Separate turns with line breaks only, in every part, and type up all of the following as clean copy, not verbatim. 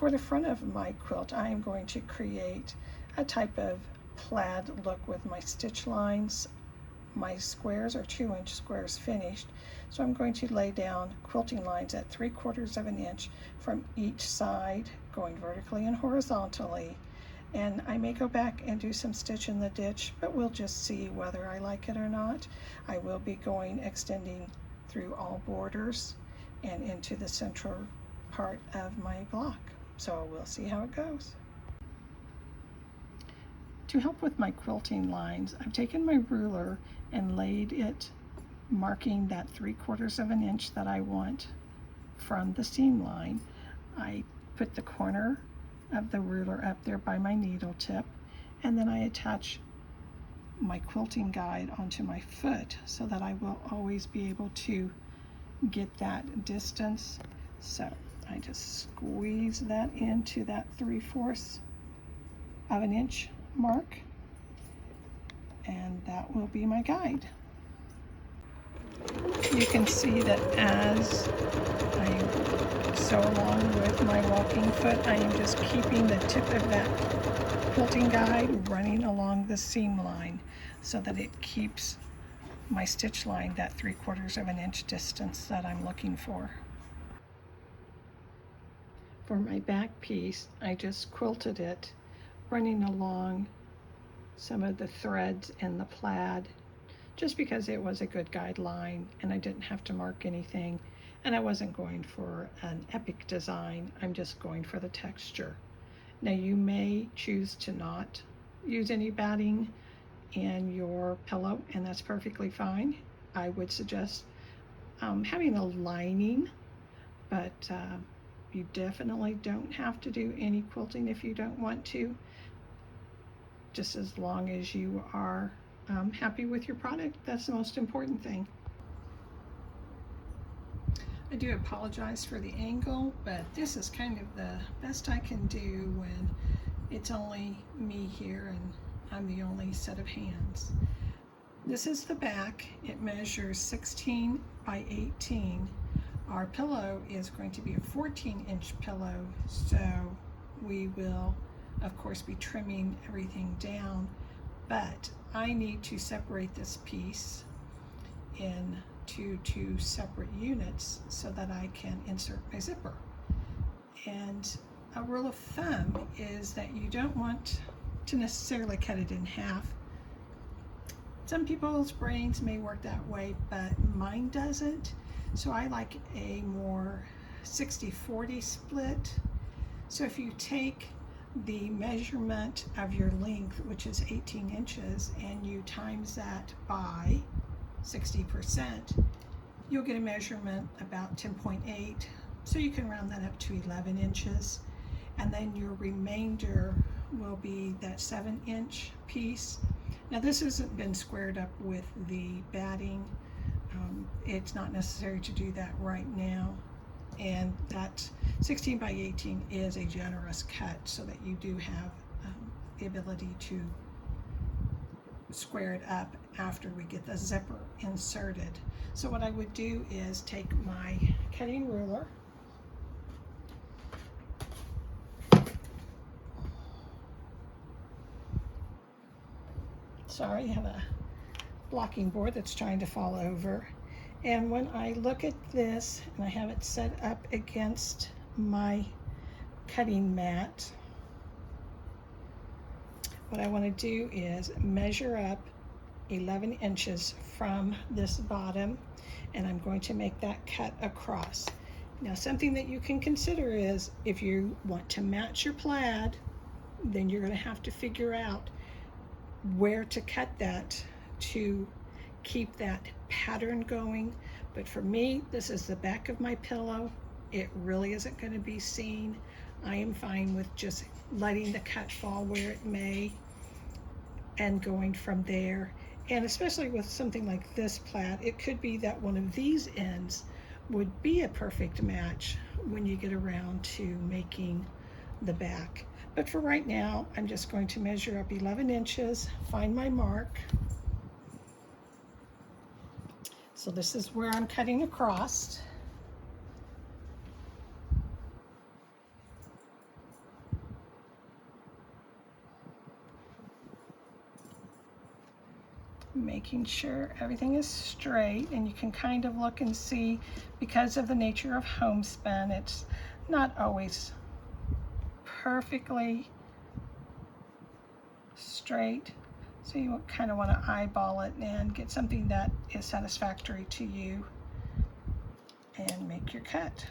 For the front of my quilt, I am going to create a type of plaid look with my stitch lines. My squares are 2-inch squares finished, so I'm going to lay down quilting lines at 3/4 of an inch from each side, going vertically and horizontally. And I may go back and do some stitch in the ditch, but we'll just see whether I like it or not. I will be extending through all borders and into the central part of my block. So we'll see how it goes. To help with my quilting lines, I've taken my ruler and laid it, marking that 3/4 of an inch that I want from the seam line. I put the corner of the ruler up there by my needle tip, and then I attach my quilting guide onto my foot so that I will always be able to get that distance. So I just squeeze that into that 3/4 of an inch mark, and that will be my guide. You can see that as I sew along with my walking foot, I am just keeping the tip of that quilting guide running along the seam line so that it keeps my stitch line that 3/4 of an inch distance that I'm looking for. For my back piece, I just quilted it, running along some of the threads in the plaid, just because it was a good guideline and I didn't have to mark anything, and I wasn't going for an epic design. I'm just going for the texture. Now you may choose to not use any batting in your pillow, and that's perfectly fine. I would suggest having a lining, but you definitely don't have to do any quilting if you don't want to, just as long as you are happy with your product. That's the most important thing. I do apologize for the angle, but this is kind of the best I can do when it's only me here and I'm the only set of hands. This is the back. It measures 16 by 18. Our pillow is going to be a 14-inch pillow, so we will of course be trimming everything down, but I need to separate this piece into 2 separate units so that I can insert my zipper. And a rule of thumb is that you don't want to necessarily cut it in half. Some people's brains may work that way, but mine doesn't. So I like a more 60-40 split. So if you take the measurement of your length, which is 18 inches, and you times that by 60%, you'll get a measurement about 10.8. So you can round that up to 11 inches. And then your remainder will be that 7-inch piece. Now this hasn't been squared up with the batting. It's not necessary to do that right now. And that 16 by 18 is a generous cut so that you do have the ability to square it up after we get the zipper inserted. So what I would do is take my cutting ruler, sorry, I have a blocking board that's trying to fall over. And when I look at this and I have it set up against my cutting mat, what I want to do is measure up 11 inches from this bottom, and I'm going to make that cut across. Now something that you can consider is if you want to match your plaid, then you're going to have to figure out where to cut that to keep that pattern going. But for me, this is the back of my pillow. It really isn't going to be seen. I am fine with just letting the cut fall where it may and going from there. And especially with something like this plaid, it could be that one of these ends would be a perfect match when you get around to making the back. But for right now, I'm just going to measure up 11 inches, find my mark. So this is where I'm cutting across. making sure everything is straight, and you can kind of look and see, because of the nature of homespun, it's not always perfectly straight, so you kind of want to eyeball it and get something that is satisfactory to you and make your cut.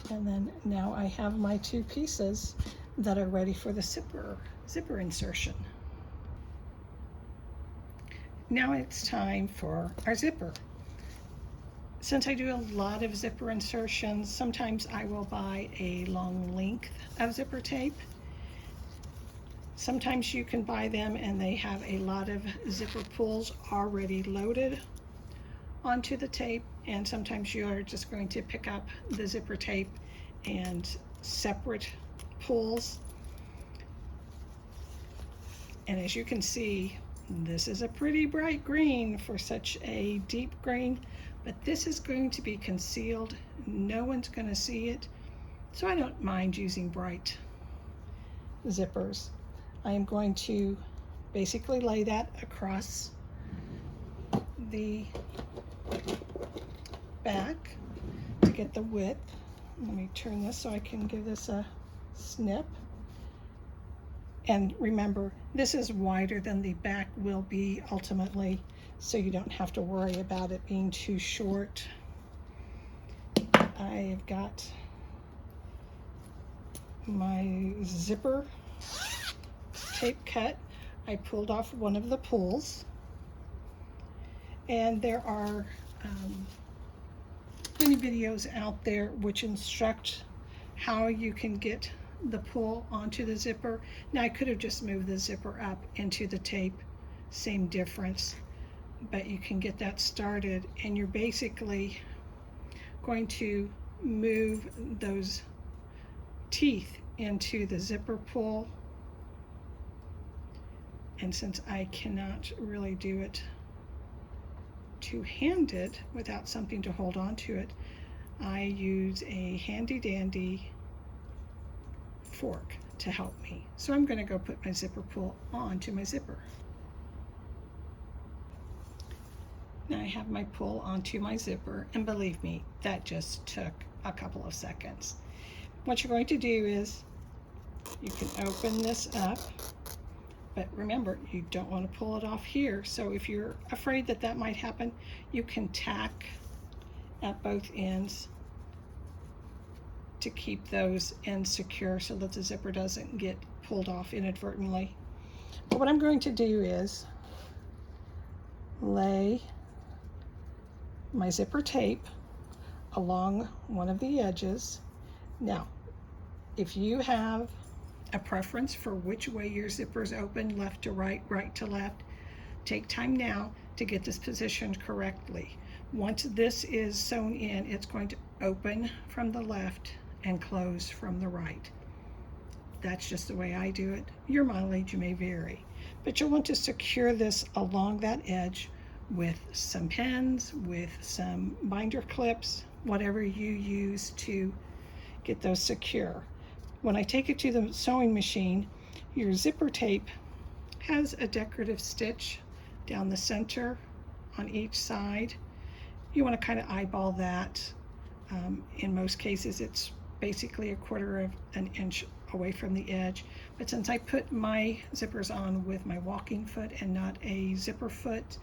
And then now I have my two pieces that are ready for the zipper insertion. Now it's time for our zipper. Since I do a lot of zipper insertions, sometimes I will buy a long length of zipper tape. Sometimes you can buy them and they have a lot of zipper pulls already loaded onto the tape, and sometimes you are just going to pick up the zipper tape and separate pulls. And as you can see, this is a pretty bright green for such a deep green, but this is going to be concealed. No one's going to see it, so I don't mind using bright zippers. I am going to basically lay that across the back to get the width. Let me turn this so I can give this a snip. And remember, this is wider than the back will be ultimately, so you don't have to worry about it being too short. I've got my zipper tape cut. I pulled off one of the pulls, and there are many videos out there which instruct how you can get the pull onto the zipper. Now I could have just moved the zipper up into the tape, same difference, but you can get that started, and you're basically going to move those teeth into the zipper pull. And since I cannot really do it two-handed without something to hold on to it, I use a handy dandy fork to help me. So I'm going to go put my zipper pull onto my zipper. Now I have my pull onto my zipper, and believe me, that just took a couple of seconds. What you're going to do is you can open this up, but remember, you don't want to pull it off here. So if you're afraid that that might happen, you can tack at both ends to keep those ends secure so that the zipper doesn't get pulled off inadvertently. But what I'm going to do is lay my zipper tape along one of the edges. Now, if you have a preference for which way your zipper's open, left to right, right to left, take time now to get this positioned correctly. Once this is sewn in, it's going to open from the left and close from the right. That's just the way I do it. Your mileage may vary, but you'll want to secure this along that edge with some pins, with some binder clips, whatever you use to get those secure. When I take it to the sewing machine, your zipper tape has a decorative stitch down the center on each side. You want to kind of eyeball that. In most cases, it's basically 1/4 of an inch away from the edge. But since I put my zippers on with my walking foot and not a zipper foot,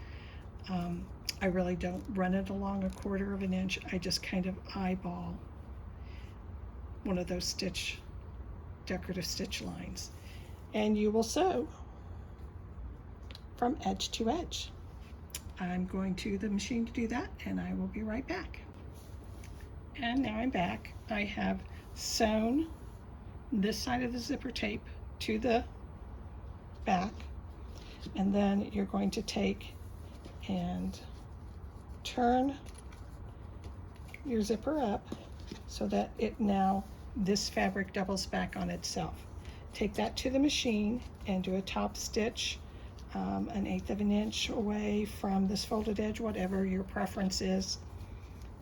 I really don't run it along 1/4 of an inch. I just kind of eyeball one of those decorative stitch lines, and you will sew from edge to edge. I'm going to the machine to do that, and I will be right back. And now I'm back. I have sewn this side of the zipper tape to the back, and then you're going to take and turn your zipper up so that it now, this fabric doubles back on itself. Take that to the machine and do a top stitch 1/8 of an inch away from this folded edge, whatever your preference is,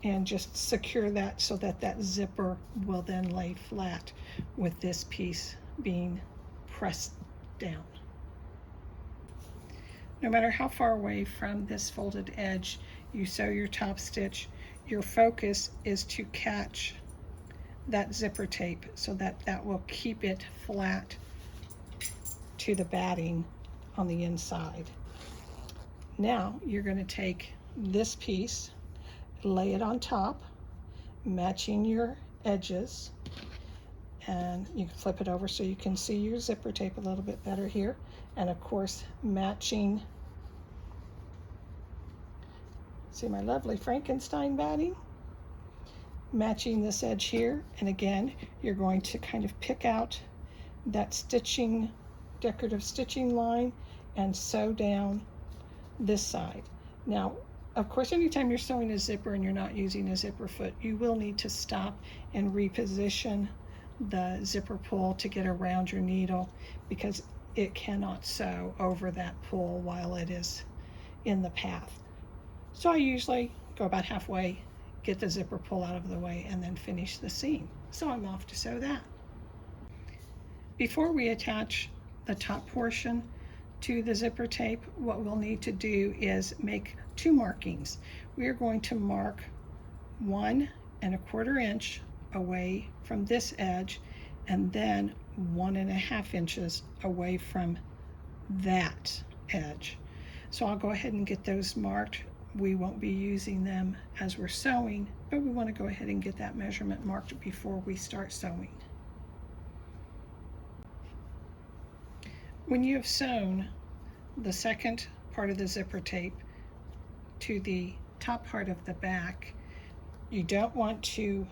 and just secure that so that that zipper will then lay flat with this piece being press down. No matter how far away from this folded edge you sew your top stitch, your focus is to catch that zipper tape so that that will keep it flat to the batting on the inside. Now you're going to take this piece, lay it on top, matching your edges, and you can flip it over so you can see your zipper tape a little bit better here, and of course matching, see my lovely Frankenstein batting, matching this edge here. And again, you're going to kind of pick out that stitching, decorative stitching line, and sew down this side. Now, of course, anytime you're sewing a zipper and you're not using a zipper foot, you will need to stop and reposition the zipper pull to get around your needle, because it cannot sew over that pull while it is in the path. So I usually go about halfway, get the zipper pull out of the way, and then finish the seam. So I'm off to sew that. Before we attach the top portion to the zipper tape, what we'll need to do is make two markings. We are going to mark 1 1/4 inch away from this edge, and then 1 1/2 inches away from that edge. So I'll go ahead and get those marked. We won't be using them as we're sewing, but we want to go ahead and get that measurement marked before we start sewing. When you have sewn the second part of the zipper tape to the top part of the back, you don't want to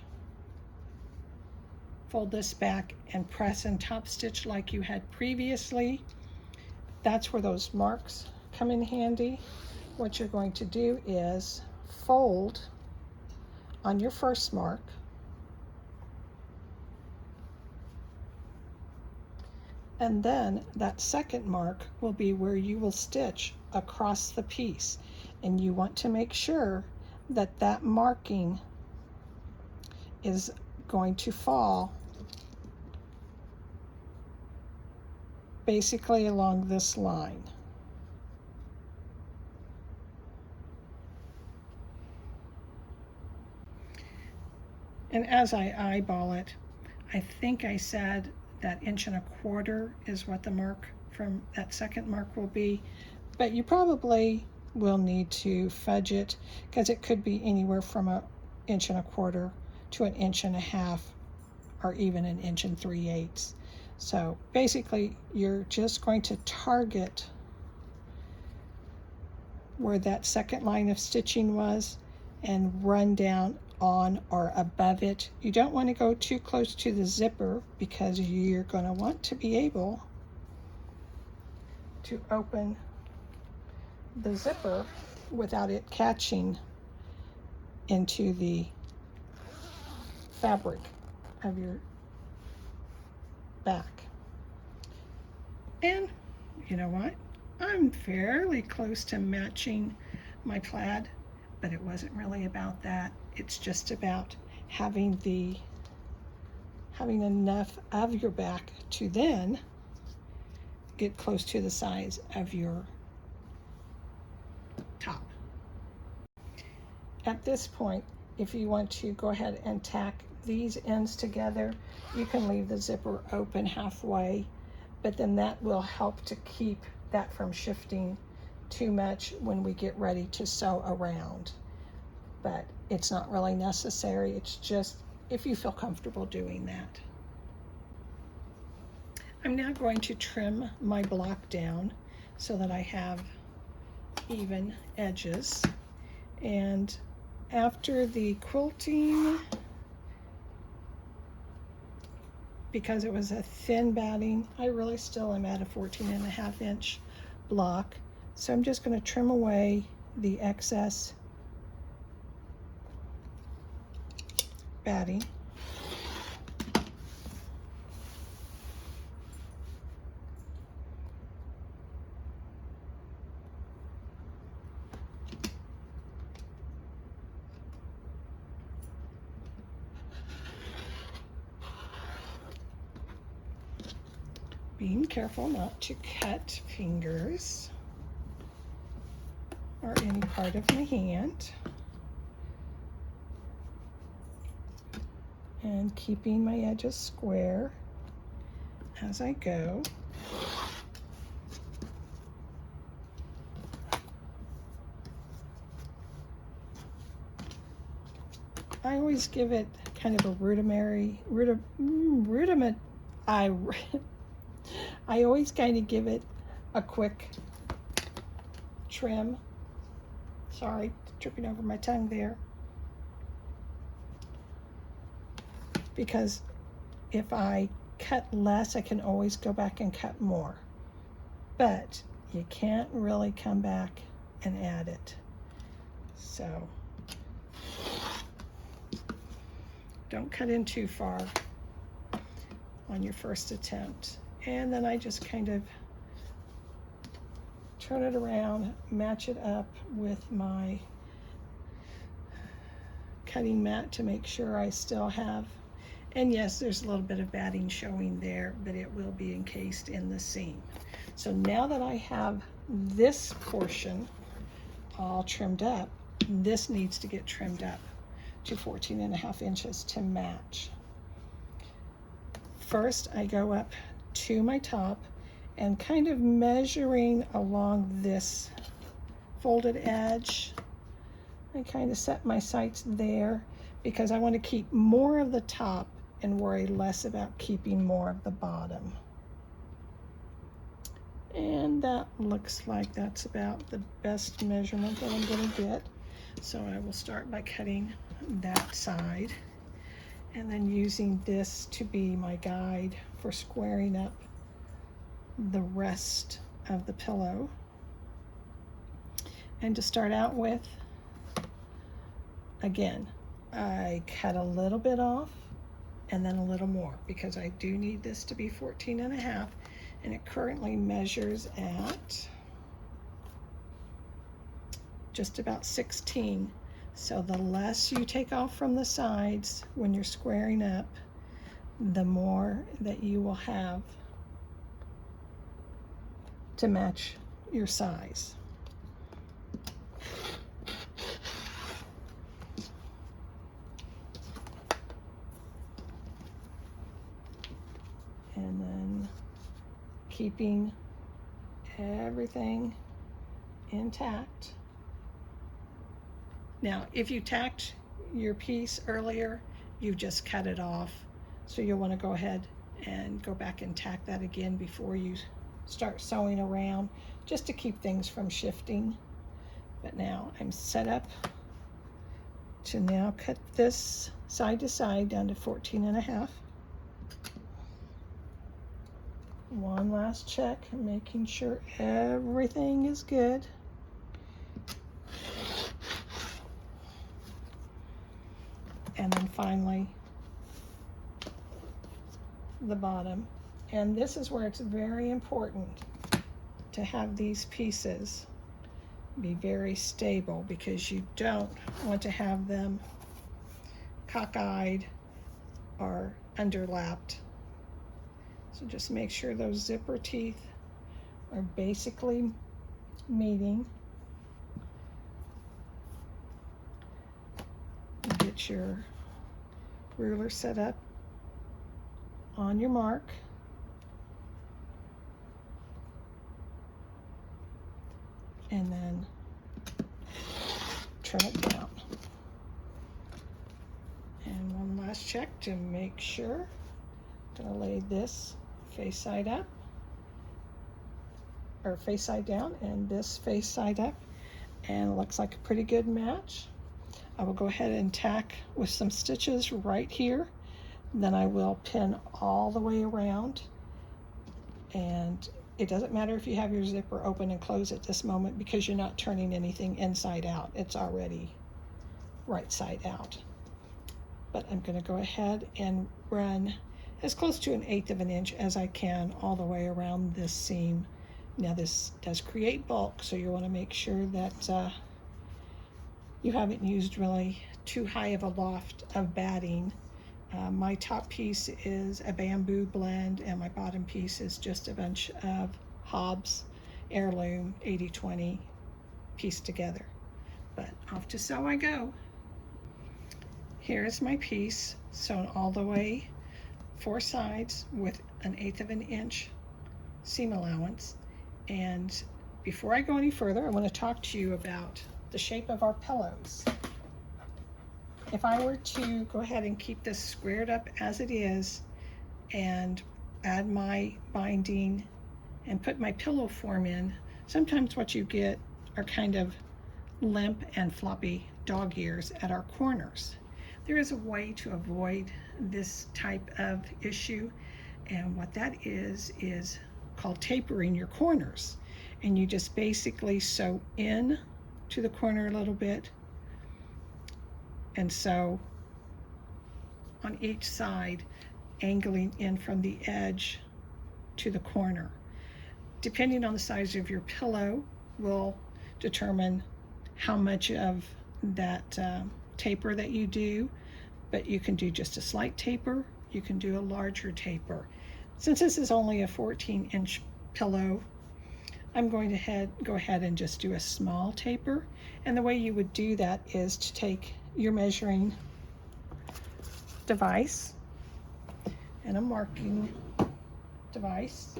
fold this back and press and top stitch like you had previously. That's where those marks come in handy. What you're going to do is fold on your first mark, and then that second mark will be where you will stitch across the piece, and you want to make sure that that marking is going to fall basically along this line. And as I eyeball it, I think I said that 1.25 inches is what the mark from that second mark will be, but you probably will need to fudge it, because it could be anywhere from 1.25 inches to 1.5 inches, or even 1 3/8 inches. So basically you're just going to target where that second line of stitching was and run down on or above it. You don't want to go too close to the zipper, because you're going to want to be able to open the zipper without it catching into the fabric of your back. And you know what? I'm fairly close to matching my plaid, but it wasn't really about that. It's just about having enough of your back to then get close to the size of your top. At this point, if you want to go ahead and tack these ends together, you can leave the zipper open halfway, but then that will help to keep that from shifting too much when we get ready to sew around. But it's not really necessary. It's just if you feel comfortable doing that. I'm now going to trim my block down so that I have even edges. And after the quilting, because it was a thin batting, I really still am at a 14.5 inch block. So I'm just going to trim away the excess batting. being careful not to cut fingers or any part of my hand, and keeping my edges square as I go. I always give it kind of a I always kind of give it a quick trim. Sorry, tripping over my tongue there. Because if I cut less, I can always go back and cut more. But you can't really come back and add it. So don't cut in too far on your first attempt. And then I just kind of turn it around, match it up with my cutting mat to make sure I still have, and yes, there's a little bit of batting showing there, but it will be encased in the seam. So now that I have this portion all trimmed up, this needs to get trimmed up to 14.5 inches to match. First, I go up to my top and kind of measuring along this folded edge. I kind of set my sights there because I want to keep more of the top and worry less about keeping more of the bottom. And that looks like that's about the best measurement that I'm going to get. So I will start by cutting that side and then using this to be my guide for squaring up the rest of the pillow. And to start out with, again, I cut a little bit off and then a little more because I do need this to be 14.5, and it currently measures at just about 16. So the less you take off from the sides when you're squaring up, the more that you will have to match your size. And then keeping everything intact. Now, if you tacked your piece earlier, you just cut it off. So you'll want to go ahead and go back and tack that again before you start sewing around, just to keep things from shifting. But now I'm set up to now cut this side to side down to 14.5. One last check, making sure everything is good. And then finally, the bottom. And this is where it's very important to have these pieces be very stable, because you don't want to have them cockeyed or underlapped. So just make sure those zipper teeth are basically meeting. Get your ruler set up on your mark. And then trim it down. And one last check to make sure. I'm gonna lay this face side up, or face side down, and this face side up, and it looks like a pretty good match. I will go ahead and tack with some stitches right here. Then I will pin all the way around, and it doesn't matter if you have your zipper open and closed at this moment, because you're not turning anything inside out. It's already right side out. But I'm going to go ahead and run as close to 1/8 of an inch as I can all the way around this seam. Now this does create bulk, so you want to make sure that you haven't used really too high of a loft of batting, My top piece is a bamboo blend, and my bottom piece is just a bunch of Hobbs heirloom 80/20 pieced together. But off to sew I go. Here's my piece sewn all the way 4 sides with 1/8 of an inch seam allowance. And before I go any further, I want to talk to you about the shape of our pillows. If I were to go ahead and keep this squared up as it is and add my binding and put my pillow form in, sometimes what you get are kind of limp and floppy dog ears at our corners. There is a way to avoid this type of issue, and what that is called tapering your corners. And you just basically sew in to the corner a little bit and sew on each side, angling in from the edge to the corner. Depending on the size of your pillow will determine how much of that taper that you do, but you can do just a slight taper, you can do a larger taper. Since this is only a 14-inch pillow, I'm going to go ahead and just do a small taper. And the way you would do that is to take your measuring device and a marking device,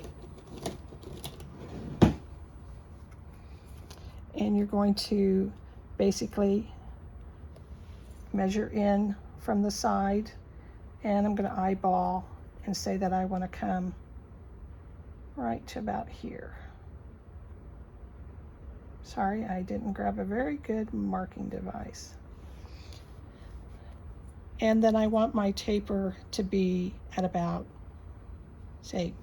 and you're going to basically measure in from the side, and I'm going to eyeball and say that I want to come right to about here. Sorry, I didn't grab a very good marking device. And then I want my taper to be at about, say,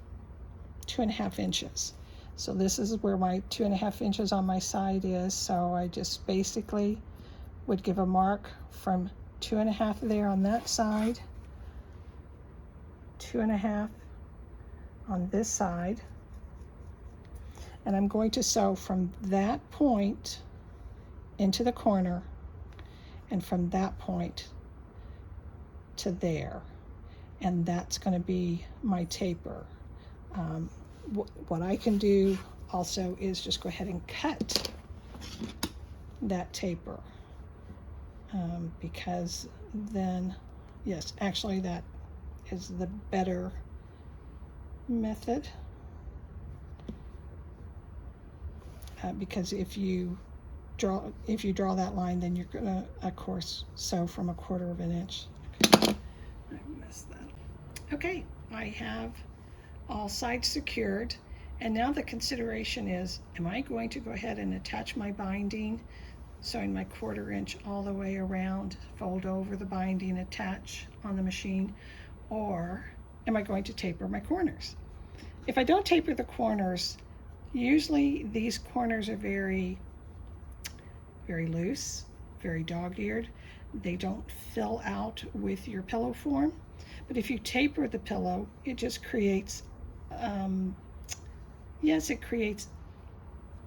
2.5 inches. So this is where my 2.5 inches on my side is. So I just basically would give a mark from 2.5 there on that side, 2.5 on this side. And I'm going to sew from that point into the corner, and from that point to there, and that's going to be my taper. What I can do also is just go ahead and cut that taper, because then, yes, actually that is the better method, because if you draw that line, then you're gonna, of course, sew from 1/4 inch. I messed that up. Okay, I have all sides secured, and now the consideration is, am I going to go ahead and attach my binding, sewing my 1/4 inch all the way around, fold over the binding, attach on the machine, or am I going to taper my corners? If I don't taper the corners, usually these corners are very, very loose, very dog-eared. They don't fill out with your pillow form. But if you taper the pillow, it just creates, yes, it creates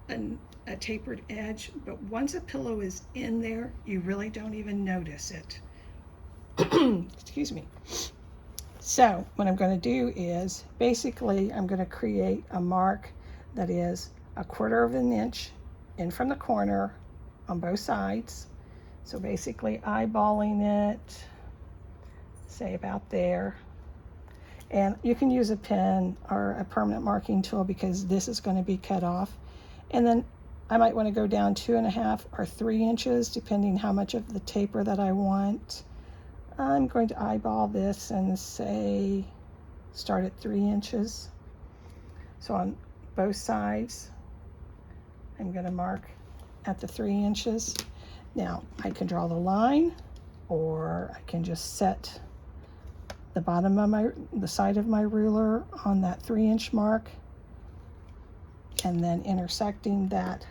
a tapered edge, but once a pillow is in there, you really don't even notice it. Excuse me. So what I'm going to do is, basically, I'm going to create a mark that is 1/4 inch in from the corner on both sides. So basically eyeballing it, say about there. And you can use a pen or a permanent marking tool, because this is going to be cut off. And then I might want to go down 2.5 or 3 inches, depending how much of the taper that I want. I'm going to eyeball this and say, start at 3 inches. So on both sides, I'm going to mark at the 3 inches. Now I can draw the line, or I can just set the bottom of the side of my ruler on that 3 inch mark, and then intersecting that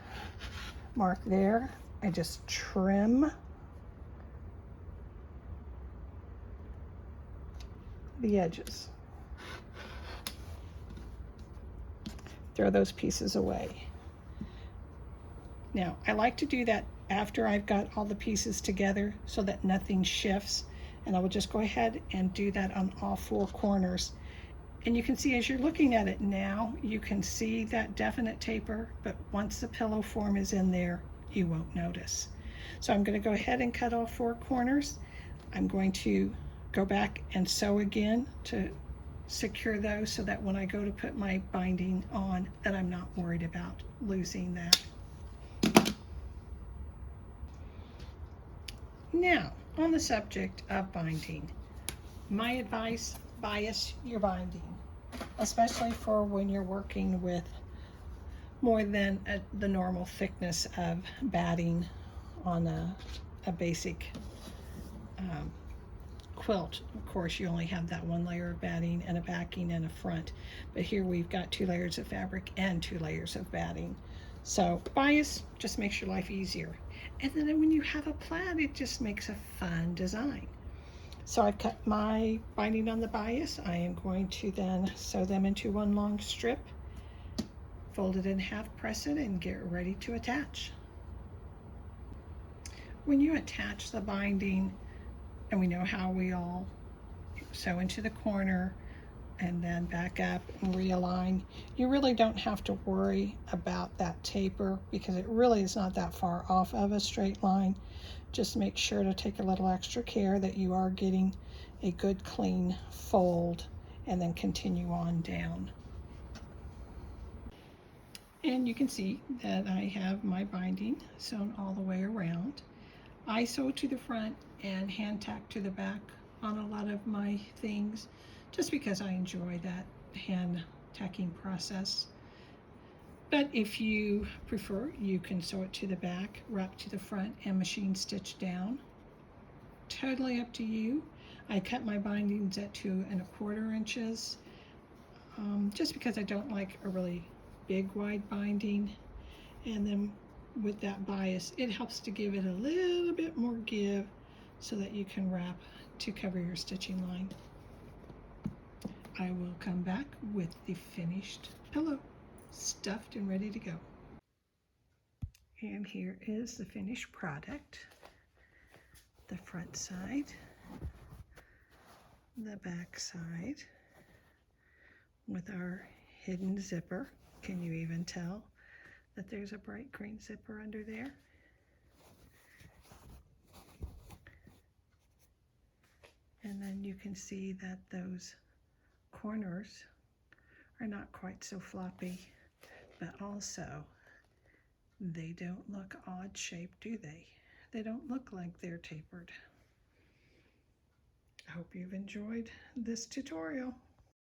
mark there, I just trim the edges. Throw those pieces away. Now, I like to do that after I've got all the pieces together, so that nothing shifts And I will just go ahead and do that on all 4 corners. And you can see as you're looking at it now, you can see that definite taper, but once the pillow form is in there, you won't notice. So I'm going to go ahead and cut all 4 corners. I'm going to go back and sew again to secure those so that when I go to put my binding on, that I'm not worried about losing that. Now, on the subject of binding, my advice, bias your binding, especially for when you're working with more than the normal thickness of batting on a basic quilt. Of course, you only have that 1 layer of batting and a backing and a front, but here we've got 2 layers of fabric and 2 layers of batting. So bias just makes your life easier. And then when you have a plaid, it just makes a fun design. So I've cut my binding on the bias. I am going to then sew them into 1 long strip, fold it in half, press it, and get ready to attach. When you attach the binding, and we know how we all sew into the corner and then back up and realign, you really don't have to worry about that taper because it really is not that far off of a straight line. Just make sure to take a little extra care that you are getting a good clean fold and then continue on down. And you can see that I have my binding sewn all the way around. I sew to the front and hand tack to the back on a lot of my things just because I enjoy that hand tacking process. But if you prefer, you can sew it to the back, wrap to the front, and machine stitch down. Totally up to you. I cut my bindings at 2 1/4 inches just because I don't like a really big wide binding. And then with that bias, it helps to give it a little bit more give so that you can wrap to cover your stitching line. I will come back with the finished pillow, stuffed and ready to go. And here is the finished product. The front side, the back side, with our hidden zipper. Can you even tell that there's a bright green zipper under there? And then you can see that those corners are not quite so floppy, but also they don't look odd shaped, do they? They don't look like they're tapered. I hope you've enjoyed this tutorial.